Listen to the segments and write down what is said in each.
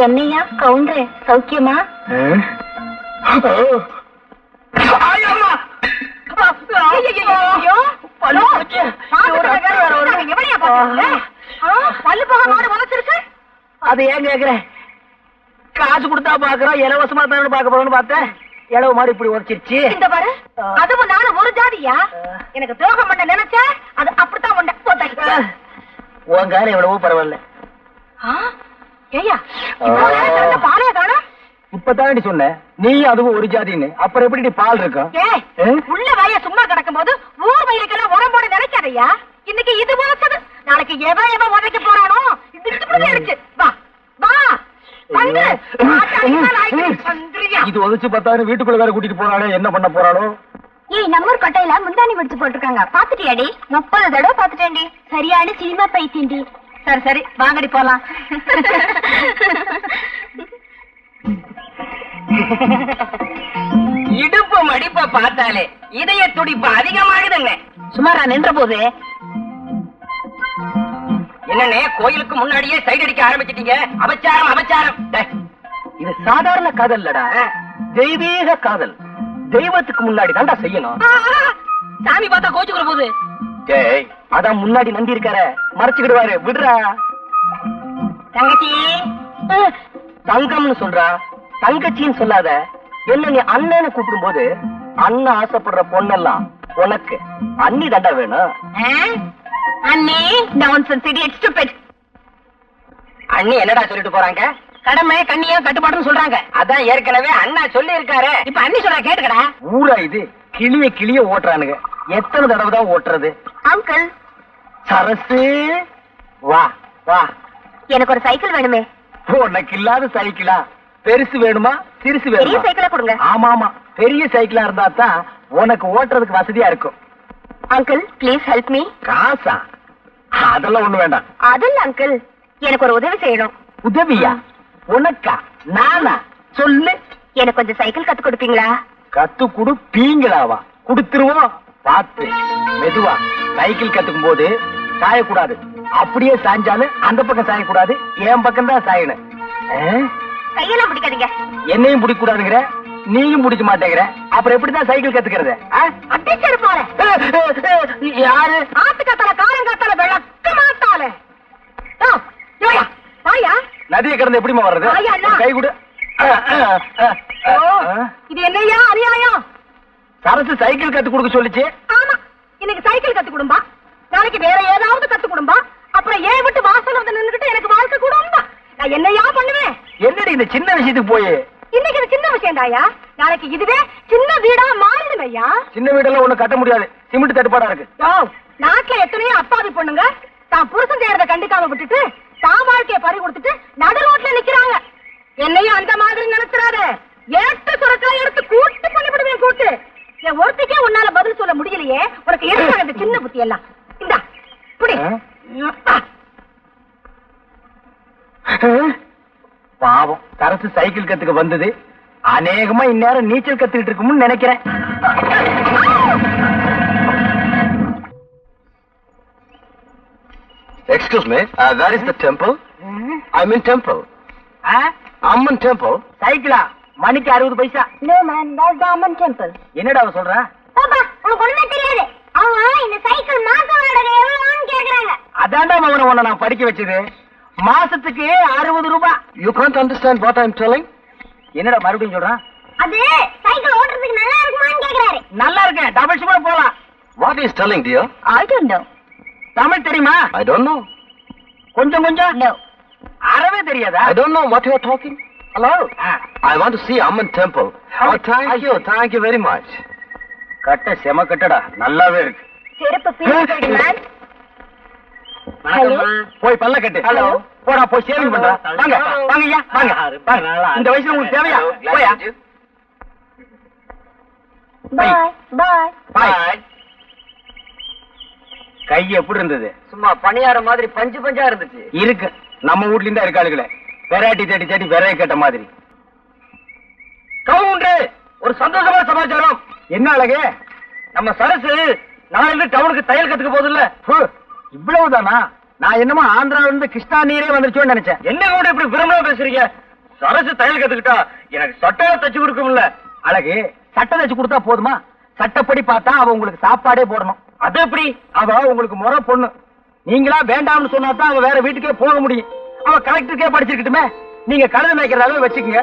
என்னையா கவுண்டரே சௌக்கியமா? அது ஏன் கேக்குற? காசு கொடுத்தா பாக்குறோம், இலவசமா தானே பாக்க போறோம்னு பார்த்தேன். இளவு மாதிரி இப்படி உரைச்சிருச்சு. இந்த பாரு, அதுவும் நானும் ஒரு ஜாதியா? எனக்கு துரோகம் பண்ண நினைச்ச அது அப்படித்தான் உண்ட. உன் காலம் எவ்வளவோ பரவாயில்ல. ஏய்யா, பாலைய காணோம். இப்பதானடி சொன்ன நீ அதுவும் ஒரு ஜாதின்னு, அப்புறம் எப்படி பால் இருக்கும்? உள்ள வய சும்மா கிடக்கும் போது ஊர் வயலுக்கெல்லாம் உடம்போட நினைக்காதையா. இன்னைக்கு இது போச்சது, நாளைக்கு எவன் உதைக்க போறானோ இது. வா வா இது உதச்சு பார்த்தாரு. வீட்டுக்குள்ள வேற கூட்டிட்டு போறாளே, என்ன பண்ண போறாளோ? ஏய், நம்ம கொட்டையில முந்தானி முடிச்சு போட்டிருக்காங்க, பாத்துட்டியாடி? 30 தடவை பாத்துட்டேன்டி. சரியான சினிமா பைத்தியண்டி. சரி சரி, வாங்கடி போலாம். இடுப்பு மடிப்ப பார்த்தாலே இதய துடிப்பு அதிகமாகுதுங்க. சுமாரா நின்ற போது என்னன்னே, கோயிலுக்கு முன்னாடியே சைடு அடிக்க ஆரம்பிச்சிட்டீங்க. அபச்சாரம் அபச்சாரம். இது சாதாரண காதல்லடா, தெய்வீக காதல். தெய்வத்துக்கு முன்னாடி தான்டா செய்யணும். சாமி பார்த்தா கோச்சுக்கிற போது. ஏய், அதான் முன்னாடி நந்தி இருக்கார, மறைச்சுக்கிடுவாரு. விடுறா. தங்கச்சி தங்கம்னு சொல்றா, தங்கச்சின்னு சொல்லாத. என்ன நீ அண்ணன்னு கூப்பிடும் போது அண்ணன் ஆசைப்படுற பொண்ணெல்லாம் உனக்கு அண்ணி தாண்டா வேணும். அண்ணே, நான்சென்ஸ் இடியட் ஸ்டூபிட். அண்ணி என்னடா சொல்லிட்டு போறாங்க? கடமை கண்ணியா கட்டுப்பாடுன்னு சொல்றாங்க. அதான் ஏற்கனவே அண்ணா சொல்லி இருக்காரு. இப்ப அண்ணி சொல்ற கேட்டுக்கடா. ஊரா இது கிளிய கிளிய ஓட்டுறானுங்க. எத்தனை தடவை தான் ஓட்டுறது? அங்கிள் சரசு, வா வா. எனக்கு ஒரு சைக்கிள் வேணுமே. உனக்கு இல்லாத சைக்கிளா? பெருசு வேணுமா சிறுசு பெரிய வேணுமா? சைக்கிளா கொடுங்க. ஆமா ஆமா, பெரிய சைக்கிளா இருந்தா தான் உனக்கு ஓட்டுறதுக்கு வசதியா இருக்கும். Uncle please help me. காசா? அதெல்லாம் ஒண்ணு வேண்டாம். அதில்ல அங்கிள், எனக்கு ஒரு உதவி செய்யணும். உதவியா? உனக்கா? நானா? சொல்லு. எனக்கு கொஞ்சம் சைக்கிள் கத்து கொடுப்பீங்களா? கத்து கொடுப்பீங்களாவா? கொடுத்துருவோம். பார்த்து மெதுவா. சைக்கிள் கத்துக்கும் போது சாயக்கூடாது. அப்படியே சாஞ்சாலும் அந்த பக்கம் சாயக்கூடாது, என் பக்கம் தான் சாயணும். கையெல்லாம் பிடிக்காதீங்க. என்னையும் பிடிக்க கூடாதுங்கிற, நீயும் பிடிக்க மாட்டேங்கிற. அப்புறம் எப்படிதான் சைக்கிள் கத்துக்கிறது? அடிச்சரு போற. யாரு? ஆத்துக்காத்தால காரங்காத்தால விளக்க மாட்டால. வாயா. நதியை கடந்து எப்படிமா வர்றது? கை கொடு. இது என்னையா அநியாயம்? சரசு சைக்கிள் கத்து கொடுக்க சொல்லிச்சு. ஆமா, இன்னைக்கு சைக்கிள் கத்து கொடும்பா, நாளைக்கு வேற ஏதாவது கத்து கொடும்பா, அப்புறம் ஏன் விட்டு வாசல் வந்து நின்னுகிட்டு எனக்கு வாழ்க்கை கொடும்பா. நான் என்னையா பண்ணுவேன்? என்னடி இந்த சின்ன விஷயத்துக்கு போய்? இன்னைக்கு இது சின்ன விஷயம் தாயா, நாளைக்கு இதுவே சின்ன வீடா மாறிடுங்க ஐயா. சின்ன வீடெல்லாம் ஒண்ணு கட்ட முடியாது, சிமெண்ட் தட்டுப்பாடா இருக்கு. நாட்டுல எத்தனையோ அப்பாவி பொண்ணுங்க தான் புருஷன் செய்யறத கண்டிக்காம விட்டுட்டு தான் வாழ்க்கைய பறி கொடுத்துட்டு நடு ரோட்ல நிக்கிறாங்க. என்னையும் அந்த மாதிரி நினைச்சிடாத. ஏட்டு சுரக்கெல்லாம் எடுத்து கூட்டு பண்ணிவிடுவேன். கூட்டு என் ஒருத்திக்கே உன்னால பதில் சொல்ல முடியலையே, உனக்கு எடுத்தாங்க இந்த சின்ன புத்தி எல்லாம். இந்தா புடி. பாவம், சரசு சைக்கிள் கத்துக்க வந்தது அநேகமா இந்நேரம் நீச்சல் கத்துக்கிட்டு இருக்கும்னு நினைக்கிறேன். Excuse me, where is the temple? I'm in temple. Amman temple. சைக்கிளா? மணிக்கு 60 பைசா. No man, that's the Amman temple. என்னடா அவ சொல்றா? பாப்பா, உனக்கு ஒண்ணுமே தெரியாது. அவங்க இந்த சைக்கிள் மாச வாடகை எவ்வளவுன்னு கேக்குறாங்க. அதான்டா மகனை உன்னை நான் படிக்க வச்சது. மாசத்துக்கு 60 ரூபாய். You can't understand what I'm telling? என்னடா மறுபடியும் சொல்றான்? அது சைக்கிள் ஓட்டுறதுக்கு நல்லா இருக்குமான்னு கேக்குறாரு. நல்லா இருக்கு, டபுள் ஷிப்ல போலாம். What is telling, dear? I don't know. Tamil தெரியுமா? I don't know. கொஞ்சம் கொஞ்சம். No. அறவே தெரியாதா? I don't know what you are talking. Hello? I want to see Amman temple. Oh, thank you very much. கட்ட செம கட்டடா, நல்லாவே இருக்கு. செருப்பு பீஸ் மேன். ஹலோ, போய் பல்ல கட்டு. ஹலோ, போடா போய் சேவிங் பண்றா. வாங்க வாங்க ஐயா, வாங்க. இந்த வயசுல உங்களுக்கு தேவையா? போயா. By by by. கை எப்படி இருந்தது? சும்மா பணியார மாதிரி பஞ்சு பஞ்சா இருந்துச்சு. இருக்கு, நம்ம வீட்ல இருந்தா இருக்காளுங்களே. வெரைட்டி தேடி தேடி விரைய கட்ட மாதிரி. கவுண்டர், ஒரு சந்தோஷமான சமாச்சாரம். என்ன அழகு? நம்ம சரசு நாளைக்கு டவுனுக்கு தையல் கத்துக்க போதில்ல. இவ்வளவுதானா? நான் என்னமோ ஆந்திரால இருந்து கிருஷ்ணா நீரே வந்துருச்சோன்னு நினைச்சேன். என்ன கூட இப்படி விரும்ப பேசுறீங்க? சரசு தையல் கத்துக்கிட்டா எனக்கு சட்டையை தச்சு கொடுக்கும்ல. அழகு, சட்டை தச்சு கொடுத்தா போதுமா? சட்டப்படி பார்த்தா அவ உங்களுக்கு சாப்பாடே போடணும். அது எப்படி? அவ உங்களுக்கு முறை பொண்ணு. நீங்களா வேண்டாம்னு சொன்னா தான் அவ வேற வீட்டுக்கே போக முடியும். அவ கலெக்டருக்கே படிச்சிருக்கட்டுமே. நீங்க கழுத மேய்க்கிறதாவே வச்சுக்கோங்க.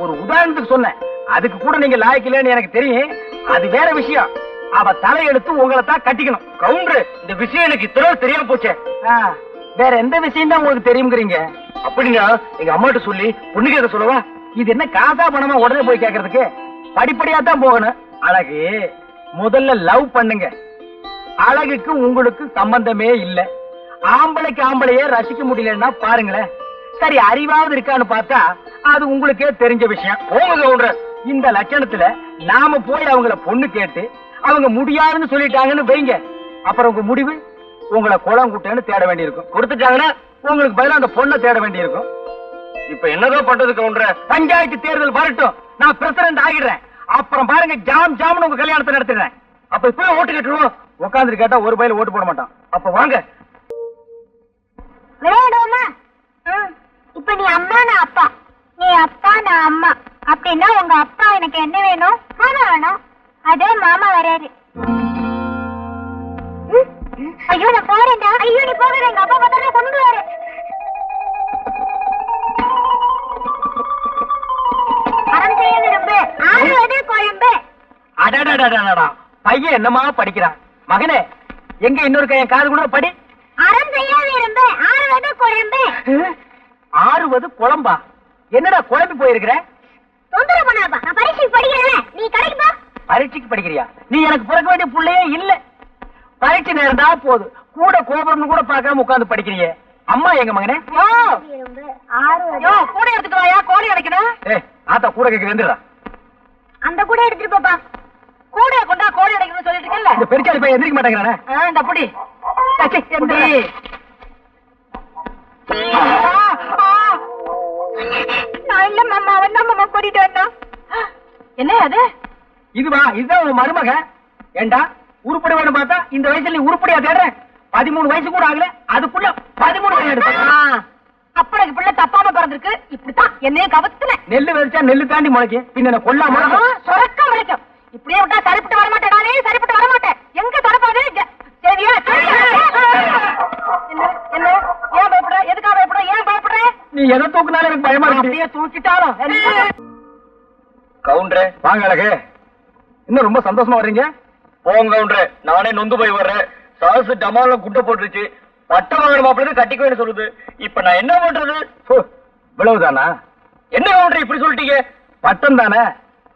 ஒரு உதாரணத்துக்கு சொன்னேன். அதுக்கு கூட நீங்க லாய்க்கலன்னு எனக்கு தெரியும். அது வேற விஷயம். அவ தலையெடுத்து உங்களை தான் கட்டிக்கணும். கவுண்டரு, இந்த விஷயம் எனக்கு இத்தனை தெரியாம போச்சே. வேற எந்த விஷயம் தான் உங்களுக்கு தெரியுங்கிறீங்க? அப்படின்னா எங்க அம்மாட்ட சொல்லி பொண்ணுக்கு எதை சொல்லவா? இது என்ன காசா பணமா உடனே போய் கேட்கறதுக்கு? படிப்படியா தான் போகணும். அழகு, முதல்ல லவ் பண்ணுங்க. அழகுக்கு உங்களுக்கு சம்பந்தமே இல்ல. ஆம்பளைக்கு ஆம்பளையே ரசிக்க முடியலன்னா பாருங்களேன். சரி, அறிவாவது இருக்கான்னு பார்த்தா அது உங்களுக்கே தெரிஞ்ச விஷயம். போங்க கவுண்டர். இந்த லட்சணத்துல நாம போய் அவங்கள பொண்ணு கேட்டு அவங்க முடியாதுன்னு சொல்லிட்டாங்கன்னு வைங்க. அப்புறம் உங்க முடிவு உங்களை குளம் குட்டேன்னு தேட வேண்டியிருக்கும். கொடுத்துட்டாங்கன்னா உங்களுக்கு பதிலா அந்த பொண்ணை தேட வேண்டியிருக்கும். இப்ப என்னதான் பண்றது கவுண்டர்? பஞ்சாயத்து தேர்தல் வரட்டும், நான் பிரசிடண்ட் ஆகிடுறேன். அப்புறம் பாருங்க, ஜாம் ஜாம்னு உங்க கல்யாணத்தை நடத்திடுறேன். அப்ப இப்ப ஓட்டு கேட்டுருவோம். உட்காந்துட்டு கேட்டா ஒரு பயில ஓட்டு போட மாட்டான். அப்ப வாங்க விளையாடுவோமா? இப்ப நீ அம்மா, நான் அப்பா. நீ அப்பா, நான் அம்மா. அப்படின்னா உங்க அப்பா எனக்கு என்ன வேணும்? மாமா வேணும். அதே மாமா வராரு. ஐயோ, நான் போறேன்டா. ஐயோ, நீ போகிறேன். எங்க அப்பா பார்த்தா கொண்டு வர. அறம் செய்ய விரும்பு, ஆறுவது குழம்பு. அடடடடடா, பையன் என்னமா படிக்கிறான். மகனே, எங்க இன்னொரு கையன் காது கூட படி. அறம் செய்ய விரும்பு, ஆறுவது குழம்பு. ஆறுவது குழம்பா? என்னடா குழம்பி போயிருக்கிற? தொந்தரவு பண்ணாப்பா, நான் பரீட்சைக்கு படிக்கிறேன். நீ கடைக்கு போ. பரீட்சைக்கு படிக்கிறியா? நீ எனக்கு பிறக்க வேண்டிய புள்ளையே இல்ல. பரீட்சை நேரம் தான் போது, கூட கோபுரம் கூட பார்க்காம உட்கார்ந்து படிக்கிறியே. அம்மா எங்க மகனே? கூட எடுத்துட்டு வாயா, கோழி அடைக்கணும். ஆத்தா கூட கேட்க வந்துடுறா. அந்த கூட எடுத்துட்டு போப்பா. கூட கொண்டா கோழி அடைக்கணும்னு சொல்லிட்டு இருக்கல. இந்த பெருச்சாளி பையன் எந்திரிக்க மாட்டேங்கிறானே. இந்த புடி என்ன அது? இதுவா? இதுதான் உன் மருமக. ஏண்டா உருப்படி வேணும் பார்த்தா இந்த வயசுல நீ உருப்படியா தேடுற? 13 வயசு கூட ஆகல, அதுக்குள்ள 13 வயசு. அப்பனுக்கு பிள்ளை தப்பாம பிறந்திருக்கு. இப்படித்தான் என்னைய கவத்துல. நெல்லு விதைச்சா நெல்லு தாண்டி முளைக்கும். பின்ன கொல்லாம சொரக்க முளைக்கும். இப்படியே விட்டா சரிப்பட்டு வரமாட்டேன். நானே சரிப்பட்டு வரமாட்டேன். எங்க தரப்பாது? சரியா? என்ன ஏன் பயப்படுற? எதுக்காக பயப்படுற? ஏன் பயப்படுற? நீ எதை தூக்குனாலும் எனக்கு பயமா இருக்கு. அப்படியே தூக்கிட்டாலும். கவுண்டரே வாங்க. அழகு, இன்னும் ரொம்ப சந்தோஷமா வர்றீங்க. போங்க கவுண்டரே, நானே நொந்து போய் வர்றேன். சாசு டமால குட்டை போட்டுருச்சு. பட்டம் வாங்கின மாப்பிள்ளை கட்டிக்குவேன்னு சொல்லுது. இப்ப நான் என்ன பண்றது? இவ்வளவுதானா? என்ன கவுண்டர் இப்படி சொல்லிட்டீங்க? பட்டம் தானே,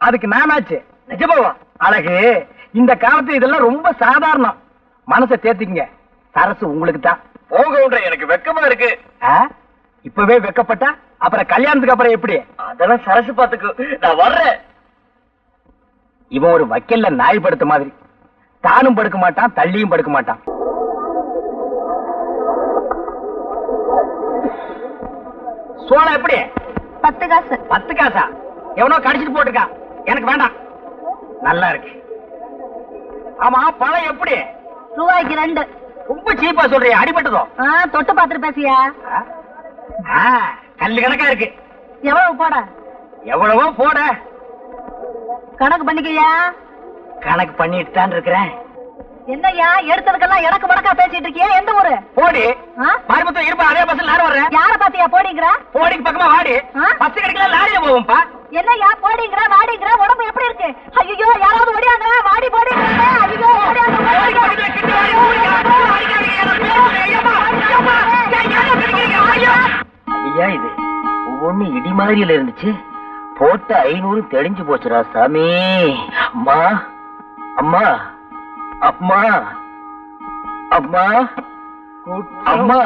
அதுக்கு நானாச்சு. நிஜமாவா? அழகு, இந்த காலத்துல இதெல்லாம் ரொம்ப சாதாரணம். மனசை தேத்திக்கங்க. சரசு உங்களுக்கு தான். போங்க கவுண்டர், எனக்கு வெக்கமா இருக்கு. இப்பவே வெக்கப்பட்டா அப்புறம் கல்யாணத்துக்கு அப்புறம் எப்படி? அதெல்லாம் சரசு பாத்துக்கு. நான் வர்றேன். இவன் ஒரு வக்கல்ல நாய் படுத்த மாதிரி. தானும் படுக்க மாட்டான், தள்ளியும் படுக்க மாட்டான். சோளம் எப்படி? 10 காசு. 10 காசா? எவனோ கடிச்சிட்டு போட்டுருக்கான். எனக்கு வேண்டாம். நல்லா இருக்கு. ஆமா, பழம் எப்படி? ரூபாய்க்கு 2. ரொம்ப சீப்பா சொல்றியா? அடிபட்டதோ? தொட்டு பாத்துட்டு பேசியா? கல்லு கணக்கா இருக்கு. எவ்வளவு போட? எவ்வளவோ போட. கணக்கு பண்ணிக்கையா? கணக்கு பண்ணிட்டு தான் இருக்கிறேன். என்னய்யா எடுத்ததுக்கெல்லாம் எனக்கு வடக்கா பேசிட்டு இருக்கியா? எந்த ஊரு? போடி. மறுபடியும் இருப்பா. அதே பஸ்ல நானும் வர்றேன். யார பாத்தியா போடிங்கற? போடிக்கு பக்கமா வாடி. பஸ் கிடைக்கல, லாரியில போவோம்பா. என்னய்யா போடிங்கற வாடிங்கற? உடம்பு எப்படி இருக்கு? ஐயோ, யாராவது ஓடியாங்க. வாடி போடிங்கற. ஐயோ, ஓடியாங்க. ஐயா, இது ஒவ்வொன்னு இடி மாதிரியில இருந்துச்சு. போட்ட 500 தெளிஞ்சு போச்சுடா சாமி. அம்மா அம்மா அம்மா அம்மா அம்மா.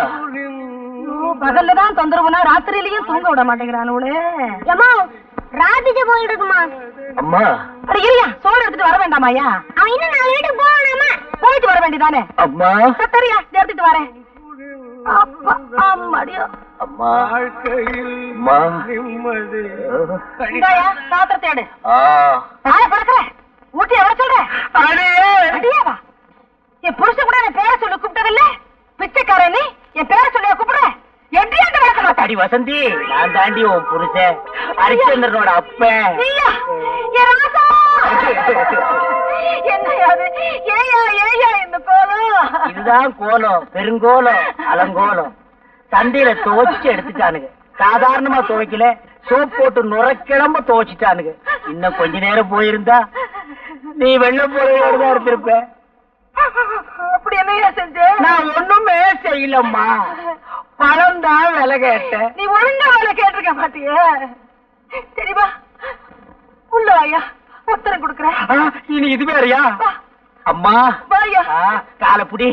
பகல்லதான் தொந்தரவுனா ராத்திரியிலயும் தூங்க விட மாட்டேங்கிறானே. ஏமா ராத்திரி போயிட்டு இருக்குமா? அம்மா அட இல்லையா, சோறு எடுத்துட்டு வர வேண்டாமாயா? அவன் இன்னும் 4 வீட்டுக்கு போகணுமா? போயிட்டு வர வேண்டியதானே? அம்மா சரியா, எடுத்துட்டு வரேன். அப்பா அம்மாடியோ. அம்மா அம்மா இந்தாயா பாத்திரத்தை எடு. தாய பழக்கல ஊட்டி எவ்வளவு சொல்ற? அடியாவா? என் புருஷன் கூட என் பேரை சொல்லி கூப்பிட்டதில்ல. பிச்சைக்காரன் நீ என் பேரை சொல்லியா கூப்பிடுற? எப்படியா விளக்க மாட்டேன்? அடி வசந்தி, நான் தாண்டி உன் புருஷன் ஹரிச்சந்திரனோட அப்பன். நீயா? என் ராசா! என்னையா அது? ஏயா இந்த கோலம்? இதுதான் கோலம், பெருங்கோலம், அலங்கோலம். சந்தையில துவைச்சு எடுத்துட்டானுங்க. சாதாரணமா துவைக்கல, சோப் போட்டு நுரைக்கிழம்ப துவைச்சிட்டானுங்க. இன்னும் கொஞ்ச நேரம் போயிருந்தா நீ வெள்ள போறதோடதான் இருந்திருப்ப. அப்படி என்னையா செஞ்ச? நான் ஒண்ணுமே செய்யலம்மா, பழம் தான் விலை கேட்டேன். நீ ஒழுங்கா வேலை கேட்டிருக்க மாட்டியே. சரிவா, உள்ள வாயா, உத்தரம் கொடுக்குறேன். இனி இது வேறையா? அம்மா வாயா. காலப்புடி.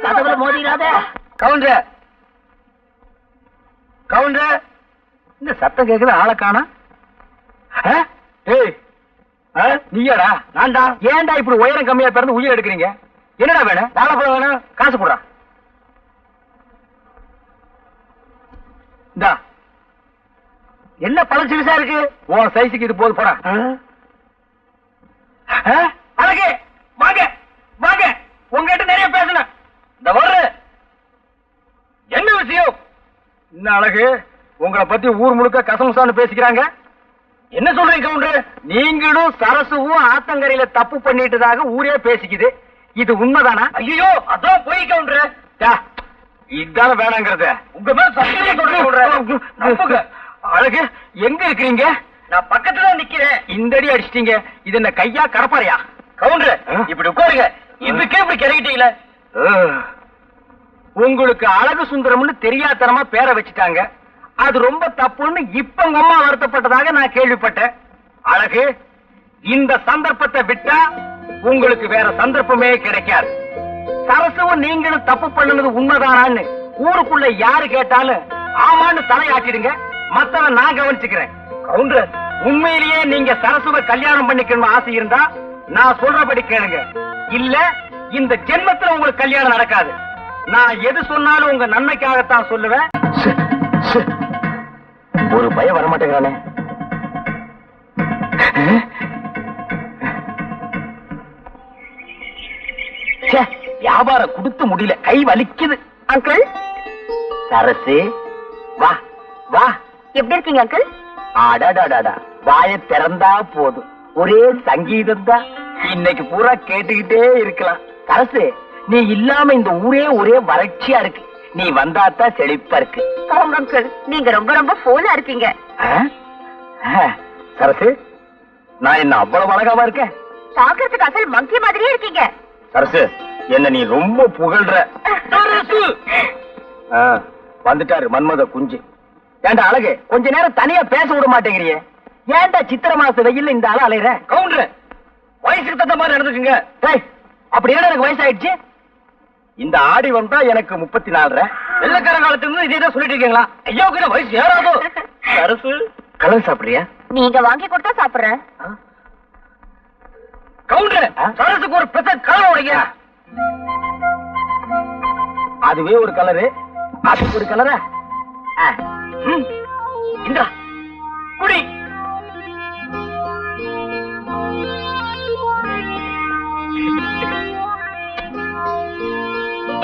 கதவுல மோதிராத. கவுண்டர், கவுண்டர், இந்த சத்தம் கேக்குது, ஆளை காணா. நீயாடா? நான்டா. ஏன்டா இப்படி உயரம் கம்மியா பிறந்து உயிர் எடுக்கிறீங்க? என்னடா வேணும்? வாழைப்பழம் வேணும், காசு போடுறா. இந்தா, என்ன பழம் சிறுசா இருக்கு? உன் சைஸுக்கு இது போது, போடா. அழகு, வாங்க வாங்க, உங்ககிட்ட நிறைய பேசணும். இந்த வர்ற என்ன விஷயம்? என்ன அழகு, உங்களை பத்தி ஊர் முழுக்க கசமுசான்னு பேசிக்கிறாங்க. என்ன சொல்றீங்க கவுண்டர்? நீங்களும் சரசுவும் ஆத்தங்கரையில தப்பு பண்ணிட்டதாக ஊரே பேசிக்குது. இது உண்மைதானா? ஐயோ, அதான் போய் கவுண்டர். இதுதான வேணாங்கிறத உங்க மேல சத்தியம் சொல்றேன். அழகு, எங்க இருக்கிறீங்க? நான் பக்கத்துல நிக்கிறேன். இந்த அடி அடிச்சிட்டீங்க. இது என்ன கையா கடப்பாறையா? கவுண்டர், இப்படி உட்காருங்க. இதுக்கே இப்படி கிடைக்கிட்டீங்களே. உங்களுக்கு அழகு சுந்தரம்னு தெரியாதனமா பேரை வச்சுட்டாங்க. அது ரொம்ப தப்புன்னு இப்ப உங்க அம்மா வருத்தப்பட்டதாக நான் கேள்விப்பட்டேன். அழகு, இந்த சந்தர்ப்பத்தை விட்டா உங்களுக்கு வேற சந்தர்ப்பமே கிடைக்காது. சரசுவும் நீங்களும் தப்பு பண்ணுனது உண்மைதானான்னு ஊருக்குள்ள யாரு கேட்டாலும் ஆமான்னு தலையாட்டிடுங்க. மத்தவன் நான் கவனிச்சுக்கிறேன். கவுண்டர், உண்மையிலேயே நீங்க சரசுவை கல்யாணம் பண்ணிக்கணும் ஆசை இருந்தா நான் சொல்றபடி கேளுங்க. இல்ல இந்த ஜென்மத்துல உங்களுக்கு கல்யாணம் நடக்காது. நான் எது சொன்னாலும் உங்க நன்மைக்காகத்தான் சொல்லுவேன். ஒரு பயம் வரமாட்டேங்கிறானே. வியாபாரம் கொடுத்து முடியல, கை வலிக்குது. அங்கிள், சரசு, வா வா. எப்படி இருக்கீங்க அங்கிள்? அடாடாடாடா, வாயை திறந்தா போதும், ஒரே சங்கீதம் தான். இன்னைக்கு பூரா கேட்டுக்கிட்டே இருக்கலாம். சரசு, நீ இல்லாம இந்த ஊரே ஒரே வறட்சியா இருக்கு. நீ வந்தாத்தான் செழிப்பா இருக்கு. அங்கிள், நீங்க ரொம்ப ரொம்ப போனா இருக்கீங்க. சரசு, நான் என்ன அவ்வளவு அழகாவா இருக்கேன்? பாக்குறதுக்கு அசல் மங்கி மாதிரியே இருக்கீங்க. சரசு, என்ன நீ ரொம்ப புகழ்ற. வந்துட்டாரு மன்மத குஞ்சு. ஏண்டா அழகு, கொஞ்ச நேரம் தனியா பேச விட மாட்டேங்கிறியே? ஏன்டா சித்திர மாச வெயில்ல இந்த ஆள அலையற? கவுண்டர், வயசுக்கு தகுந்த மாதிரி நடந்துக்குங்க. அப்படி என்ன எனக்கு வயசாயிடுச்சு? இந்த ஆடி வந்தா எனக்கு 34. வெள்ளக்கார காலத்துல இருந்து இதே தான் சொல்லிட்டு இருக்கீங்களா? ஐயோக்கு வயசு ஏறாதோ? சரசு, கலர் சாப்பிடுறியா? நீங்க வாங்கி கொடுத்தா சாப்பிடுறேன். கவுண்டர், சரசுக்கு ஒரு பெத்த கலர் உடைங்க. அதுவே ஒரு கலரு, அதுக்கு ஒரு கலரா? இந்த குடி.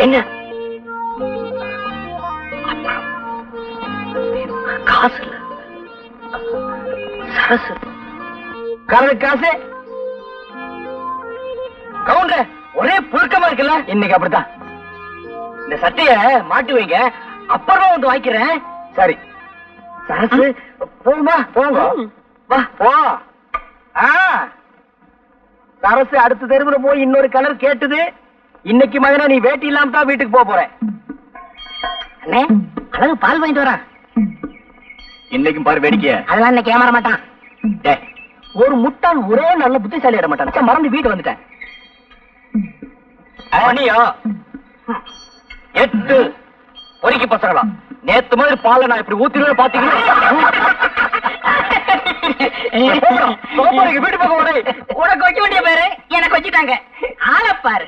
என்ன காசு இல்ல சரசு, கலர் காசு. கவுண்டர், ஒரே புழுக்கமா இருக்குல்ல? இன்னைக்கு அப்படித்தான். இந்த சட்டைய மாட்டி வைங்க, அப்புறமா வந்து வாங்கிக்கிறேன். சரி சரசு, போகுமா? போங்க, வா போ. சரசு அடுத்த தெருவுல போய் இன்னொரு கலர் கேட்டுது. இன்னைக்கு மகனா நீ வேட்டி இல்லாம தான் வீட்டுக்கு போக போறேன். அண்ணே, அழகு பால் வாங்கிட்டு வரேன். இன்னைக்கும் பாரு வேடிக்கை. அதெல்லாம் இன்னைக்கு ஏமாற மாட்டான். ஒரு முட்டாள் ஒரே நல்ல புத்திசாலி ஆட மாட்டான். மறந்து வீட்டு வந்துட்டேன். மணியா 8 பொறுக்கி பசங்களாம். நேத்து மாதிரி பாலை நான் இப்படி ஊத்திடுவேன் பாத்தீங்களா? வீட்டு பக்கம் உனக்கு வைக்க வேண்டிய பேரு எனக்கு வச்சுட்டாங்க. ஆளப்பாரு.